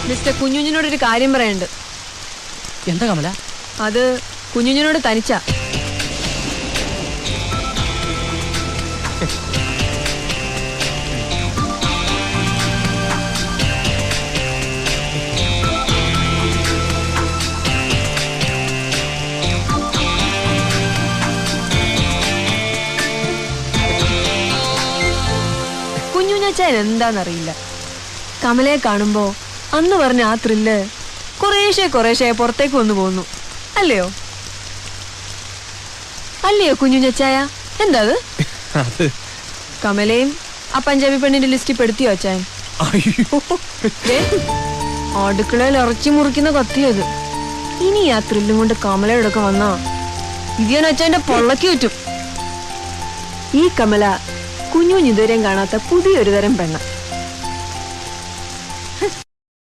Mister കുഞ്ഞുഞ്ഞിനോടൊരു കാര്യം പറയാനുണ്ട്. എന്താ കമല? അത് കുഞ്ഞുഞ്ഞിനോട് തനിച്ചാ. കുഞ്ഞുഞ്ഞച്ചാൻ എന്താന്നറിയില്ല. കമലയെ കാണുമ്പോ അന്ന് പറഞ്ഞ ആ ത്രില്ല് കുറേശ്ശെ പുറത്തേക്ക് വന്നു പോകുന്നു. അല്ലയോ അല്ലയോ കുഞ്ഞുഞ്ഞച്ചായ? എന്താ അത്? കമലയും ആ പഞ്ചാബി പെണ്ണിന്റെ ലിസ്റ്റിൽ പെടുത്തിയോ അച്ചായൻ? അടുക്കളയിൽ ഇറച്ചി മുറിക്കുന്ന കത്തിയത്. ഇനി ആ ത്രില്ലും കൊണ്ട് കമലയോടൊക്കെ വന്നാ ഇവൻ അച്ചായന്റെ പൊള്ളക്ക് ചുറ്റും. ഈ കമല കുഞ്ഞുഞ്ഞിതുവരെയും കാണാത്ത പുതിയൊരു തരം പെണ്ണ.